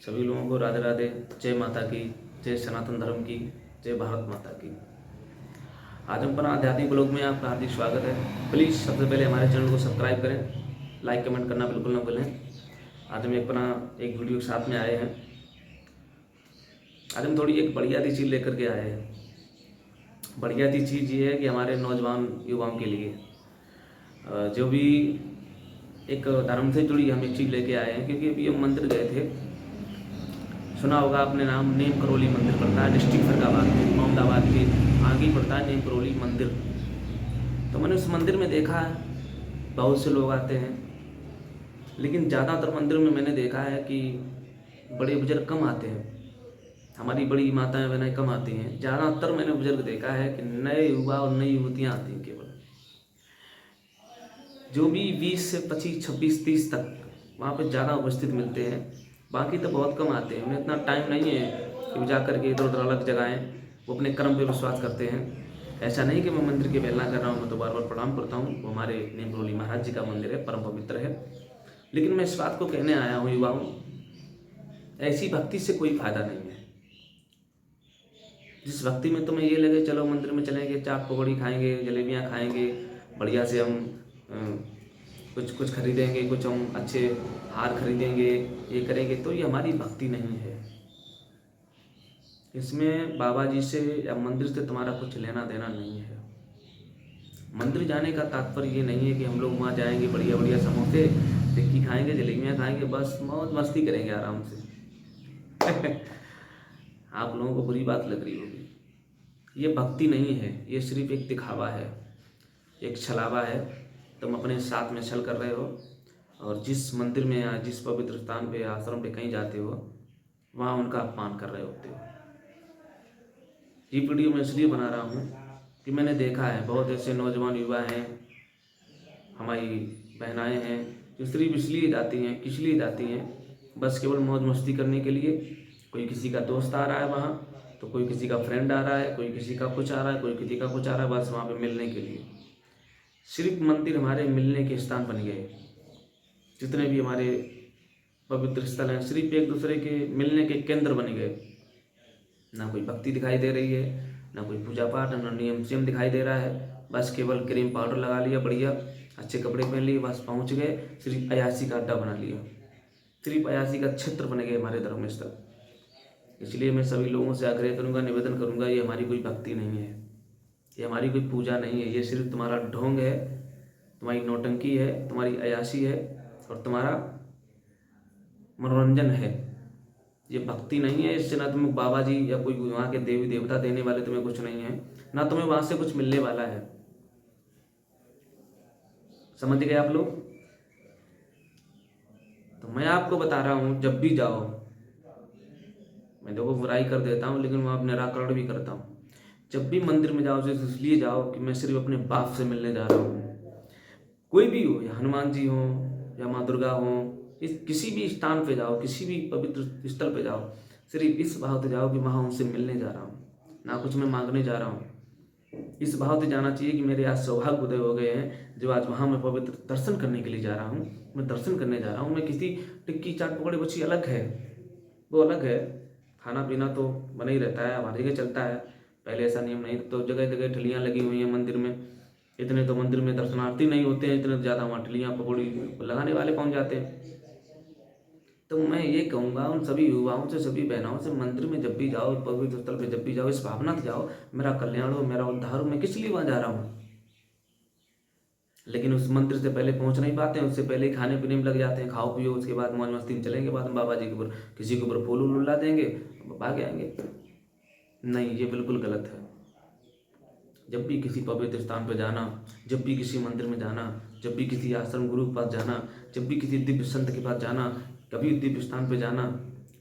सभी लोगों को राधे राधे। जय माता की, जय सनातन धर्म की, जय भारत माता की। आज हम अपना आध्यात्मिक ब्लॉग में आपका हार्दिक स्वागत है। प्लीज़ सबसे पहले हमारे चैनल को सब्सक्राइब करें, लाइक कमेंट करना बिल्कुल ना भूलें। आज हम एक वीडियो के साथ में आए हैं। आज हम थोड़ी एक बढ़िया सी चीज़ लेकर के आए हैं। बढ़िया सी चीज़ ये है कि हमारे नौजवान युवाओं के लिए जो भी एक धर्म से जुड़ी हम एक चीज़ लेके आए हैं, क्योंकि अभी हम मंदिर गए थे। सुना होगा आपने नाम, नीम करोली मंदिर पड़ता है डिस्ट्रिक्ट फरीदाबाद में, मोहम्मदाबाद के आगे पड़ता है नीम करोली मंदिर। तो मैंने उस मंदिर में देखा है बहुत से लोग आते हैं, लेकिन ज़्यादातर मंदिर में मैंने देखा है कि बड़े बुजुर्ग कम आते हैं। हमारी बड़ी माताएं बहनें कम आती हैं। ज़्यादातर मैंने बुजुर्ग देखा है कि नए युवा और नई युवतियाँ आती हैं केवल, जो भी 20 से 25, 26, 30 तक वहाँ पे ज़्यादा उपस्थित मिलते हैं। बाकी तो बहुत कम आते हैं। उन्हें इतना टाइम नहीं है कि वो जा करके इधर उधर अलग जगहें, वो अपने कर्म पे विश्वास करते हैं। ऐसा नहीं कि मैं मंदिर की अवहेलना कर रहा हूँ, मैं तो बार बार प्रणाम करता हूँ। वो हमारे नीम करोली महाराज जी का मंदिर है, परम पवित्र है। लेकिन मैं इस बात को कहने आया हूँ युवाओं, ऐसी भक्ति से कोई फायदा नहीं है। जिस भक्ति में तुम्हें ये लगे चलो मंदिर में चलेंगे, चाट पकौड़ी खाएंगे, जलेबियाँ खाएंगे, बढ़िया से हम कुछ खरीदेंगे, कुछ हम अच्छे हार खरीदेंगे, ये करेंगे, तो ये हमारी भक्ति नहीं है। इसमें बाबा जी से या मंदिर से तुम्हारा कुछ लेना देना नहीं है। मंदिर जाने का तात्पर्य ये नहीं है कि हम लोग वहाँ जाएंगे, बढ़िया बढ़िया समोसे टिक्की खाएंगे, जलेबियाँ खाएंगे, बस मौज मस्ती करेंगे आराम से। आप लोगों को बुरी बात लग रही होगी। ये भक्ति नहीं है, ये सिर्फ एक दिखावा है, एक छलावा है। तुम अपने साथ में छल कर रहे हो, और जिस मंदिर में या जिस पवित्र स्थान पे, आश्रम पे कहीं जाते हो, वहाँ उनका अपमान कर रहे होते हो। ये वीडियो मैं इसलिए बना रहा हूँ कि मैंने देखा है बहुत ऐसे नौजवान युवा हैं, हमारी बहनाएं हैं, जो सिर्फ इसलिए जाती हैं, किस लिए जाती हैं, बस केवल मौज मस्ती करने के लिए। कोई किसी का दोस्त आ रहा है वहाँ, तो कोई किसी का फ्रेंड आ रहा है, कोई किसी का कुछ आ रहा है, कोई किसी का कुछ आ रहा है, बस वहाँ पे मिलने के लिए। सिर्फ मंदिर हमारे मिलने के स्थान बन गए। जितने भी हमारे पवित्र स्थल हैं, सिर्फ एक दूसरे के मिलने के केंद्र बन गए। ना कोई भक्ति दिखाई दे रही है, ना कोई पूजा पाठ, ना नियम सियम दिखाई दे रहा है। बस केवल क्रीम पाउडर लगा लिया, बढ़िया अच्छे कपड़े पहन लिए, बस पहुंच गए। सिर्फ अयासी का अड्डा बना लिया, सिर्फ अयासी का क्षेत्र बन गए हमारे धर्म स्थल। इसलिए मैं सभी लोगों से आग्रह करूंगा, निवेदन करूंगा, ये हमारी कोई भक्ति नहीं है, ये हमारी कोई पूजा नहीं है। ये सिर्फ तुम्हारा ढोंग है, तुम्हारी नौटंकी है, तुम्हारी अयासी है, और तुम्हारा मनोरंजन है। ये भक्ति नहीं है। इससे ना तुम्हें बाबा जी या कोई वहाँ के देवी देवता देने वाले तुम्हें कुछ नहीं है, ना तुम्हें वहाँ से कुछ मिलने वाला है। समझ गए आप लोग? तो मैं आपको बता रहा हूँ, जब भी जाओ, मैं देखो बुराई कर देता हूँ लेकिन वहाँ निराकरण भी करता हूँ। जब भी मंदिर में जाओ, सिर्फ इसलिए जाओ कि मैं सिर्फ अपने बाप से मिलने जा रहा हूँ। कोई भी हो, या हनुमान जी हो या माँ दुर्गा हो, इस किसी भी स्थान पे जाओ, किसी भी पवित्र स्थल पे जाओ, सिर्फ इस भाव से जाओ कि वहाँ उनसे मिलने जा रहा हूँ, ना कुछ मैं मांगने जा रहा हूँ। इस भाव से जाना चाहिए कि मेरे आज सौभाग्य उदय हो गए हैं, जो आज वहाँ मैं पवित्र दर्शन करने के लिए जा रहा हूँ। मैं दर्शन करने जा रहा हूँ। मैं किसी टिक्की चाट पकौड़े बच्ची अलग है, वो अलग है। खाना पीना तो बना ही रहता है, हमारी जगह चलता है। पहले ऐसा नियम नहीं, तो जगह जगह ठलियाँ लगी हुई हैं मंदिर में। इतने तो मंदिर में दर्शनार्थी नहीं होते हैं, इतने ज़्यादा वहाँ ठलियाँ पकौड़ी लगाने वाले पहुँच जाते हैं। तो मैं ये कहूँगा उन सभी युवाओं से, सभी बहनों से, मंदिर में जब भी जाओ, पवित्र स्थल पे जब भी जाओ, इस भावना से जाओ, मेरा कल्याण हो, मेरा उद्धार हो। मैं किस लिए वहाँ जा रहा हूँ? लेकिन उस मंदिर से पहले पहुँच नहीं पाते हैं, उससे पहले ही खाने पीने में लग जाते हैं। खाओ पियो, उसके बाद मौज मस्ती में चलेंगे, बाद में बाबा जी के ऊपर किसी के ऊपर फूल उल ला देंगे, भाग आएंगे। नहीं, ये बिल्कुल गलत है। जब भी किसी पवित्र स्थान पर जाना, जब भी किसी मंदिर में जाना, जब भी किसी आश्रम गुरु के पास जाना, जब भी किसी दिव्य संत के पास जाना, कभी दिव्य स्थान पर जाना,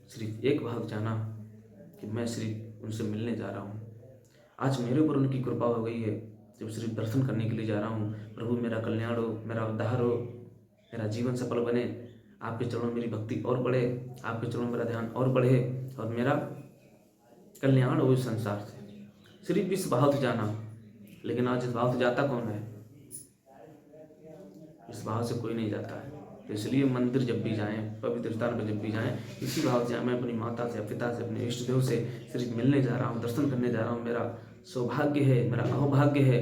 सिर्फ एक भाव जाना कि मैं सिर्फ उनसे मिलने जा रहा हूँ। आज मेरे ऊपर उनकी कृपा हो गई है, जब सिर्फ दर्शन करने के लिए जा रहा हूँ। प्रभु मेरा कल्याण हो, मेरा उद्धार हो, मेरा जीवन सफल बने, आपके चरणों में मेरी भक्ति और बढ़े, आपके चरणों में मेरा ध्यान और बढ़े, और मेरा कल्याण हो इस संसार से। सिर्फ इस भाव से जाना। लेकिन आज इस भाव से जाता कौन है? इस भाव से कोई नहीं जाता है। तो इसलिए मंदिर जब भी जाएं, पवित्र स्थान पर जब भी जाएं, इसी भाव से जाएं। मैं अपनी माता से, पिता से, अपने इष्ट देव से सिर्फ मिलने जा रहा हूँ, दर्शन करने जा रहा हूँ, मेरा सौभाग्य है, मेरा अहोभाग्य है,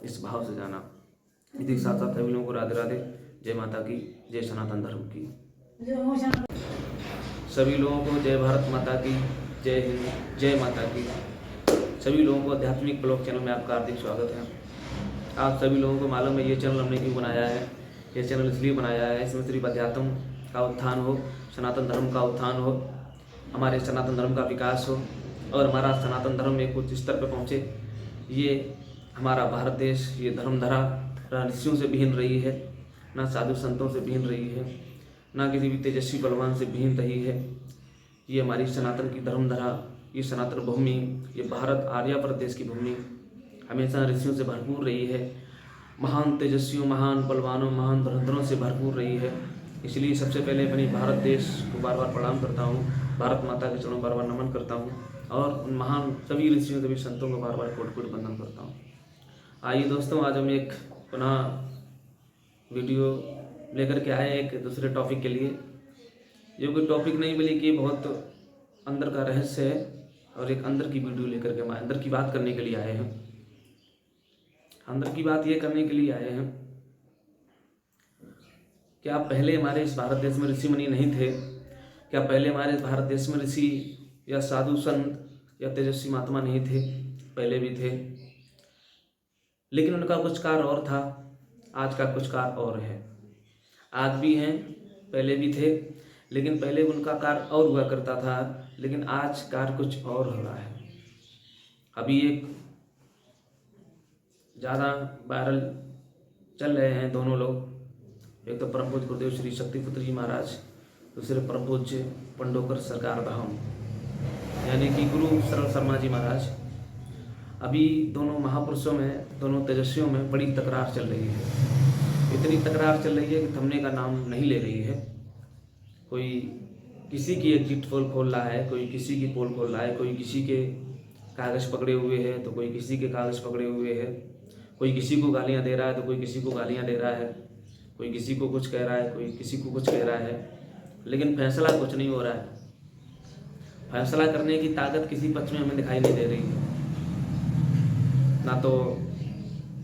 इस भाव से जाना। इसी के साथ साथ सभी लोगों को राधे राधे, जय माता की, जय सनातन धर्म की। सभी लोगों को जय भारत माता की, जय हिंद, जय माता की। सभी लोगों को आध्यात्मिक ब्लॉग चैनल में आपका हार्दिक स्वागत है। आप सभी लोगों को मालूम है ये चैनल हमने क्यों बनाया है। ये चैनल इसलिए बनाया है, इसमें सिर्फ अध्यात्म का उत्थान हो, सनातन धर्म का उत्थान हो, हमारे सनातन धर्म का विकास हो और हमारा सनातन धर्म एक उच्च स्तर पर पहुँचे। ये हमारा भारत देश, ये धर्मधरा ऋषियों से विहीन रही है, ना साधु संतों से विहीन रही है, ना किसी भी तेजस्वी बलवान से विहीन रही है। ये हमारी सनातन की धर्मधरा, ये सनातन भूमि, ये भारत आर्यावर्त देश की भूमि हमेशा ऋषियों से भरपूर रही है, महान तेजस्वियों, महान बलवानों, महान धुरंधरों से भरपूर रही है। इसलिए सबसे पहले अपनी भारत देश को बार बार प्रणाम करता हूँ, भारत माता के चरणों बार बार नमन करता हूँ और उन महान सभी ऋषियों, सभी संतों को बार बार कोटि कोटि वंदन करता हूँ। आइए दोस्तों, आज हम एक पुनः वीडियो लेकर के आए एक दूसरे टॉपिक के लिए। ये कोई टॉपिक नहीं बल्कि बहुत अंदर का रहस्य है और एक अंदर की वीडियो लेकर के हम अंदर की बात करने के लिए आए हैं। अंदर की बात ये करने के लिए आए हैं क्या पहले हमारे इस भारत देश में ऋषि मुनि नहीं थे? क्या पहले हमारे इस भारत देश में ऋषि या साधु संत या तेजस्वी महात्मा नहीं थे? पहले भी थे, लेकिन उनका कुछ कार्य और था, आज का कुछ कार्य और है। आज भी हैं, पहले भी थे, लेकिन पहले उनका कार्य और हुआ करता था, लेकिन आज कार्य कुछ और हो रहा है। अभी एक ज़्यादा वायरल चल रहे हैं दोनों लोग, एक तो परम पूज्य गुरुदेव श्री शक्तिपुत्र जी महाराज, दूसरे परम पूज्य पंडोकर सरकार धाम यानी कि गुरु सरल शर्मा जी महाराज। अभी दोनों महापुरुषों में, दोनों तेजस्वियों में बड़ी तकरार चल रही है। इतनी तकरार चल रही है कि थमने का नाम नहीं ले रही है। कोई किसी की एग्जिट पोल खोल रहा है, कोई किसी की पोल खोल रहा है, कोई किसी के कागज़ पकड़े हुए है तो कोई किसी के कागज़ पकड़े हुए है, कोई किसी को गालियां दे रहा है तो कोई किसी को गालियां दे रहा है, कोई किसी को कुछ कह रहा है, कोई किसी को कुछ कह रहा है, लेकिन फैसला कुछ नहीं हो रहा है। फैसला करने की ताकत किसी पक्ष में हमें दिखाई नहीं दे रही है, ना तो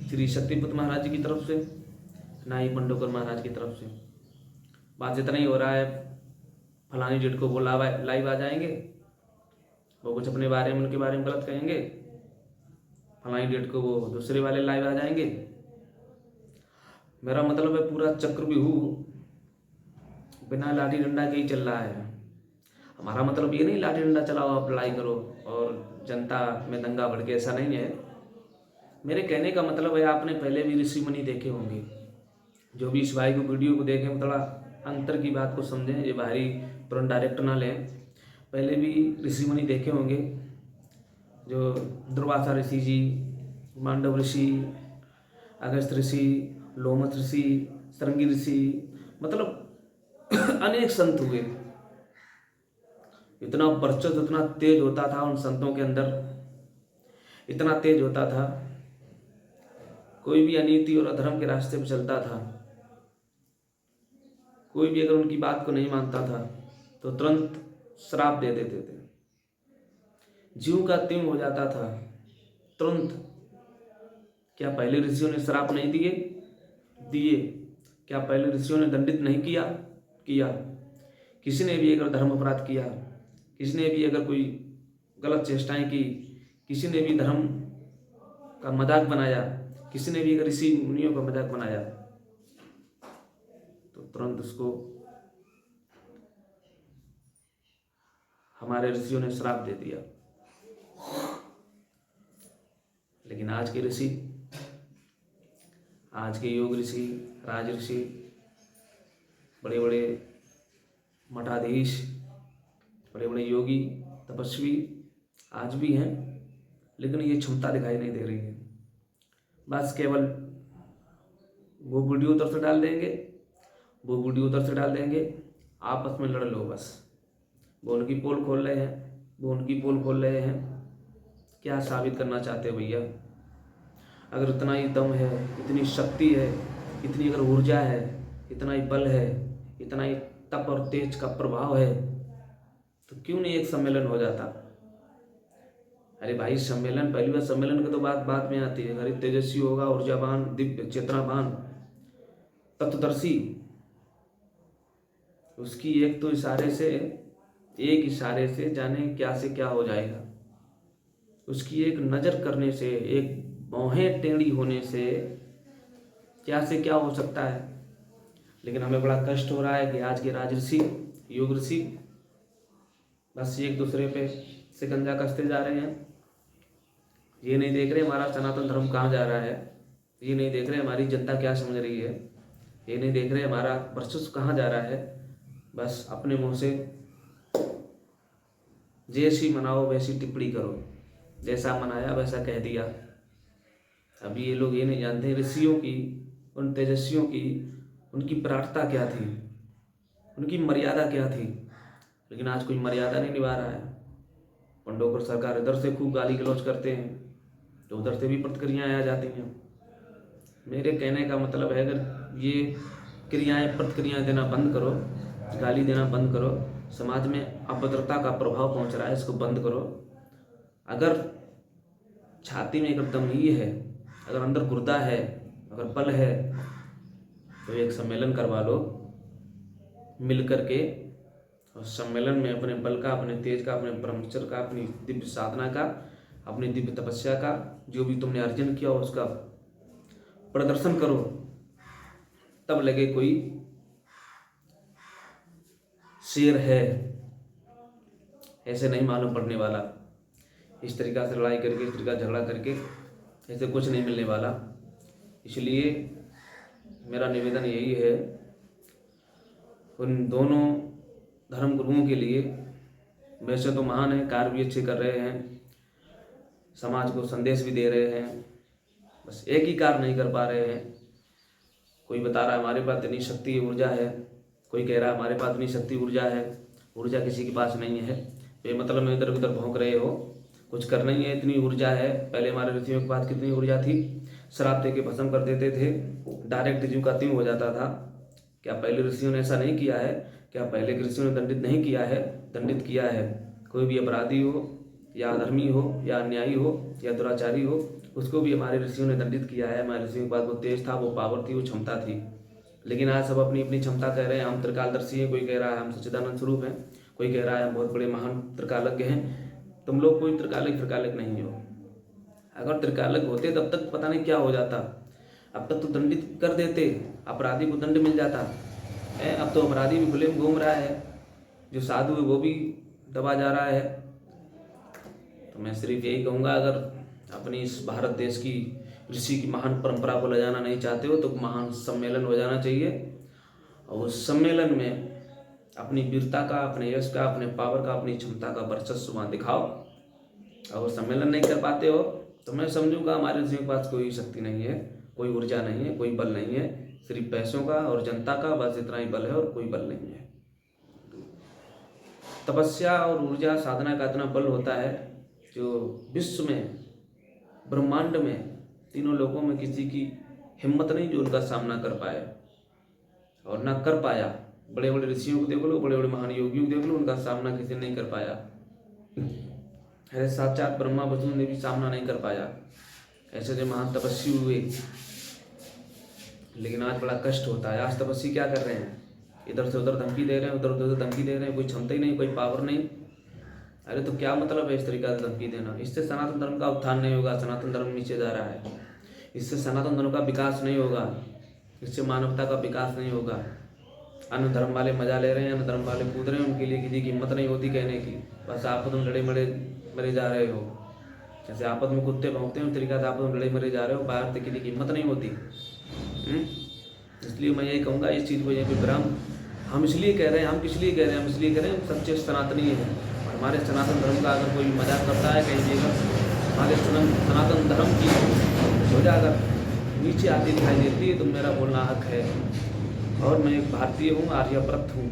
श्री शक्तिपुत्र महाराज जी की तरफ से, ना ही पंडोकर महाराज की तरफ से। बात इतना ही हो रहा है, फलानी डेट को वो लाइव आ जाएंगे, वो कुछ अपने बारे में, उनके बारे में गलत कहेंगे, फलानी डेट को वो दूसरे वाले लाइव आ जाएंगे। मेरा मतलब है पूरा चक्रव्यूह बिना लाठी डंडा के ही चल रहा है। हमारा मतलब ये नहीं लाठी डंडा चलाओ, आप लड़ाई करो और जनता में दंगा भड़के, ऐसा नहीं है। मेरे कहने का मतलब है, आपने पहले भी ऋषि मुनि देखे होंगे, जो भी इस भाई को वीडियो को देखें थोड़ा अंतर की बात को समझें, ये बाहरी तुरंत डायरेक्ट ना लें। पहले भी ऋषि मुनि देखे होंगे, जो दुर्वासा ऋषि जी, मांडव ऋषि, अगस्त ऋषि, लोमस ऋषि, श्रृंगी ऋषि, मतलब अनेक संत हुए। इतना वर्चस्व, इतना तेज होता था उन संतों के अंदर, इतना तेज होता था। कोई भी अनीति और अधर्म के रास्ते पर चलता था, कोई भी अगर उनकी बात को नहीं मानता था तो तुरंत श्राप दे देते थे, जीव का त्यों हो जाता था तुरंत। क्या पहले ऋषियों ने श्राप नहीं दिए? दिए। क्या पहले ऋषियों ने दंडित नहीं किया? किया। किसी ने भी अगर धर्म अपराध किया, किसी ने भी अगर कोई गलत चेष्टाएं की, किसी ने भी धर्म का मजाक बनाया, किसी ने भी अगर ऋषि मुनियों का मजाक बनाया, तो तुरंत उसको हमारे ऋषियों ने श्राप दे दिया। लेकिन आज के ऋषि, आज के योग ऋषि, राज ऋषि, बड़े बड़े मठाधीश, बड़े बड़े योगी, तपस्वी आज भी हैं, लेकिन ये क्षमता दिखाई नहीं दे रही है। बस केवल वो वीडियो उधर से डाल देंगे, वो वीडियो उधर से डाल देंगे, आपस में लड़ लो बस। वो उनकी पोल खोल रहे हैं, वो उनकी पोल खोल रहे हैं। क्या साबित करना चाहते हो भैया? अगर इतना ही दम है, इतनी शक्ति है, इतनी अगर ऊर्जा है, इतना ही बल है, इतना ही तप और तेज का प्रभाव है, तो क्यों नहीं एक सम्मेलन हो जाता। अरे भाई सम्मेलन, पहली बार सम्मेलन की तो बात बाद में आती है। अरे तेजस्वी होगा, ऊर्जावान, दिव्य चेतनावान, तत्वदर्शी, उसकी एक इशारे से जाने क्या से क्या हो जाएगा। उसकी एक नज़र करने से, एक भौहें टेढ़ी होने से क्या हो सकता है। लेकिन हमें बड़ा कष्ट हो रहा है कि आज के राजऋषि, योग ऋषि बस एक दूसरे पे शिकंजा कसते जा रहे हैं। ये नहीं देख रहे हमारा सनातन धर्म कहाँ जा रहा है, ये नहीं देख रहे हमारी जनता क्या समझ रही है, ये नहीं देख रहे हमारा वर्चस्व कहाँ जा रहा है। बस अपने मुंह से जैसी मनाओ वैसी टिप्पणी करो, जैसा मनाया वैसा कह दिया। अभी ये लोग ये नहीं जानते ऋषियों की, उन तेजस्वियों की, उनकी प्रार्थना क्या थी, उनकी मर्यादा क्या थी। लेकिन आज कोई मर्यादा नहीं निभा रहा है। पंडोकर सरकार इधर से खूब गाली गलौज करते हैं तो उधर से भी प्रतिक्रियाएं आ जाती हैं। मेरे कहने का मतलब है, अगर ये प्रतिक्रियाएं देना बंद करो, गाली देना बंद करो, समाज में अभद्रता का प्रभाव पहुंच रहा है, इसको बंद करो। अगर छाती में अगर दम ही है, अगर अंदर गुर्दा है, अगर बल है, तो एक सम्मेलन करवा लो मिल करके। और सम्मेलन में अपने बल का, अपने तेज का, अपने ब्रह्मचर्य का, अपनी दिव्य साधना का, अपनी दिव्य तपस्या का, जो भी तुमने अर्जन किया उसका प्रदर्शन करो। तब लगे कोई शेर है, ऐसे नहीं मालूम पड़ने वाला। इस तरीका से लड़ाई करके, इस तरीका झगड़ा करके ऐसे कुछ नहीं मिलने वाला। इसलिए मेरा निवेदन यही है उन दोनों धर्म गुरुओं के लिए, वैसे तो महान है, कार्य भी अच्छे कर रहे हैं, समाज को संदेश भी दे रहे हैं, बस एक ही कार्य नहीं कर पा रहे हैं। कोई बता रहा है हमारे पास इतनी शक्ति ऊर्जा है, कोई कह रहा है हमारे पास इतनी शक्ति ऊर्जा है। ऊर्जा किसी के पास नहीं है, बेमतलब में इधर उधर भौंक रहे हो, कुछ करना ही है। इतनी ऊर्जा है, पहले हमारे ऋषियों के पास कितनी ऊर्जा थी, श्राप दे के भस्म कर देते थे, डायरेक्ट जीव का त्यों हो जाता था। क्या पहले ऋषियों ने ऐसा नहीं किया है? क्या पहले के ऋषियों ने दंडित नहीं किया है? दंडित किया है। कोई भी अपराधी हो या अधर्मी हो या अन्यायी हो या दुराचारी हो, उसको भी हमारे ऋषियों ने दंडित किया है। हमारे ऋषियों के पास वो तेज था, वो पावर थी, वो क्षमता थी। लेकिन आज सब अपनी अपनी क्षमता कह रहे हैं, हम त्रिकालदर्शी हैं, कोई कह रहा है हम सच्चिदानंद स्वरूप हैं, कोई कह रहा है हम बहुत बड़े महान त्रिकालज्ञ हैं। तुम लोग कोई त्रिकालक नहीं हो। अगर त्रिकालक होते तब तक पता नहीं क्या हो जाता, अब तक तो दंडित कर देते, अपराधी को दंड मिल जाता है। अब तो अपराधी भी खुले में घूम रहा है, जो साधु है वो भी दबा जा रहा है। तो मैं सिर्फ यही कहूँगा, अगर अपनी इस भारत देश की ऋषि की महान परंपरा को ले जाना नहीं चाहते हो तो महान सम्मेलन हो जाना चाहिए। और उस सम्मेलन में अपनी वीरता का, अपने यश का, अपने पावर का, अपनी क्षमता का वर्चस्व वहाँ दिखाओ। और सम्मेलन नहीं कर पाते हो तो मैं समझूंगा हमारे ऋषियों के पास कोई शक्ति नहीं है, कोई ऊर्जा नहीं है, कोई बल नहीं है, सिर्फ पैसों का और जनता का बस इतना ही बल है और कोई बल नहीं है। तपस्या और ऊर्जा साधना का इतना बल होता है जो विश्व में, ब्रह्मांड में, तीनों लोगों में किसी की हिम्मत नहीं जो उनका सामना कर पाए और ना कर पाया। बड़े बड़े ऋषियों को देख लो, बड़े बड़े महान योगियों को देख लो, उनका सामना किसी ने नहीं कर पाया। ऐसे साक्षात ब्रह्मा विष्णु ने भी सामना नहीं कर पाया, ऐसे जो महान तपस्वी हुए। लेकिन आज बड़ा कष्ट होता है। आज तपस्वी क्या कर रहे हैं? इधर से उधर धमकी दे रहे हैं, उधर उधर धमकी दे रहे हैं, कोई क्षमता ही नहीं, कोई पावर नहीं। अरे तो क्या मतलब है इस तरीका से धमकी देना? इससे सनातन धर्म का उत्थान नहीं होगा, सनातन धर्म नीचे जा रहा है। इससे सनातन धर्म का विकास नहीं होगा, इससे मानवता का विकास नहीं होगा। अन्य धर्म वाले मजा ले रहे हैं, अन्य धर्म वाले कूद रहे हैं, उनके लिए किसी की हिम्मत नहीं होती कहने की। बस आपस में लड़े मरे जा रहे हो। जैसे आपस में कुत्ते भौंकते हैं उस तरीका से आपस में लड़े मरे जा रहे हो, बाहर से किसी की हिम्मत नहीं होती। इसलिए मैं यही कहूँगा, इस चीज़ को यहीं पर विराम। हम इसलिए कह रहे हैं, हम किस लिए कह रहे हैं? हम इसलिए कह रहे हैं सच्चे सनातनी हैं। हमारे सनातन धर्म का अगर कोई मजाक करता है कहीं जगह, हमारे सनातन धर्म की ध्वजा अगर नीचे आती दिखाई देती है तो मेरा बोलना हक है। और मैं एक भारतीय हूँ, आर्यव्रत हूँ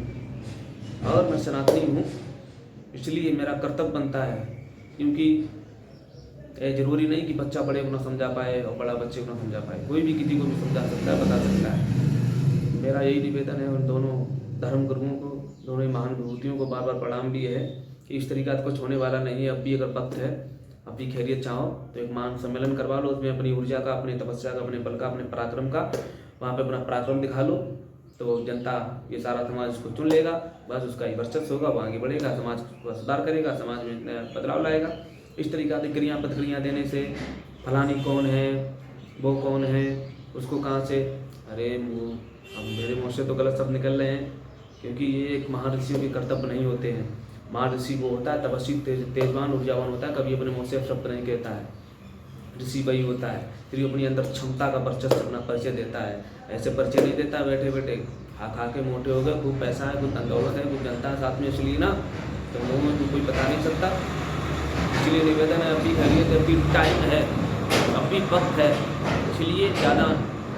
और मैं सनातनी हूँ, इसलिए मेरा कर्तव्य बनता है। क्योंकि ये जरूरी नहीं कि बच्चा बड़े को ना समझा पाए और बड़ा बच्चे को ना समझा पाए, कोई भी किसी को भी समझा सकता है, बता सकता है। मेरा यही निवेदन है उन दोनों धर्म गुरुओं को, दोनों ही महान विभूतियों को बार बार प्रणाम भी है कि इस तरीका कुछ होने वाला नहीं है। अब भी अगर वक्त है, अब भी खैरियत चाहो तो एक महान सम्मेलन करवा लो, उसमें अपनी ऊर्जा का, अपनी तपस्या का, अपने बल का, अपने पराक्रम का वहाँ पे अपना पराक्रम दिखा लो, तो जनता ये सारा समाज उसको चुन लेगा, बस उसका ही वर्चस्व होगा, वो आगे बढ़ेगा, समाज को सुधार करेगा, समाज में नया बदलाव लाएगा। इस तरीका से क्रिया प्रतिक्रिया देने से फलानी कौन है, वो कौन है, उसको कहाँ से, अरे अब मेरे मुँह से तो गलत शब्द निकल रहे हैं, क्योंकि ये एक महर्षियों के कर्तव्य नहीं होते हैं। महर्षि वो होता है तपस्वी, तेजवान, ऊर्जावान होता है, कभी अपने मुँह से शब्द नहीं कहता है। ऋषि वही होता है फिर अपनी अंदर क्षमता का वर्चस्व अपना परिचय देता है, ऐसे परिचय नहीं देता बैठे बैठे खा के मोटे हो गए, खूब पैसा है, कुछ दौलत है, कुछ जनता है साथ में, इसलिए ना तो लोगों में कोई बता नहीं सकता। इसलिए निवेदन है, अभी खैरियत, अभी टाइम है, अभी वक्त है, इसलिए ज़्यादा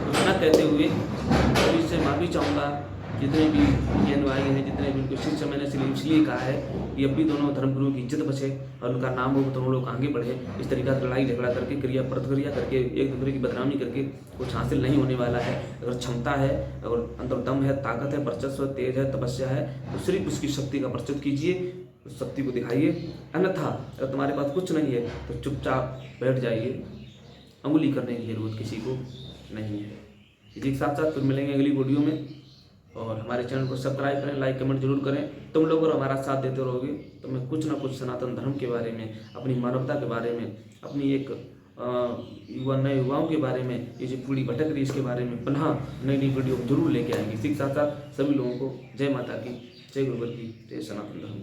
कुछ न कहते हुए अभी इससे माफ़ी चाहूँगा जितने भी अनुयायी हैं, जितने भी उनको शिष्य, मैंने इसलिए कहा है कि अब भी दोनों धर्मगुरुओं की इज्जत बचे और उनका नाम हो, दोनों लोग आगे बढ़े। इस तरीका से लड़ाई झगड़ा करके, क्रिया प्रतिक्रिया करके, एक दूसरे की बदनामी करके कुछ हासिल नहीं होने वाला है। अगर क्षमता है, अगर अंदर दम है, ताकत है, वर्चस्व, तेज है, तपस्या है, तो सिर्फ उसकी शक्ति का प्रस्तुत कीजिए, उस शक्ति को दिखाइए। अन्यथा अगर तुम्हारे पास कुछ नहीं है तो चुपचाप बैठ जाइए, अंगुली करने की जरूरत किसी को नहीं है। इसी के साथ साथ फिर मिलेंगे अगली वीडियो में, और हमारे चैनल को सब्सक्राइब करें, लाइक कमेंट जरूर करें। तुम लोग अगर हमारा साथ देते रहोगे तो मैं कुछ ना कुछ सनातन धर्म के बारे में, अपनी मानवता के बारे में, अपनी एक नए युवाओं के बारे में, ये जो पीढ़ी भटक रही है इसके बारे में पुनः नई नई वीडियो जरूर लेके आएंगे। इसी के साथ साथ सभी लोगों को जय माता की, जय गुरुवर की, जय सनातन धर्म।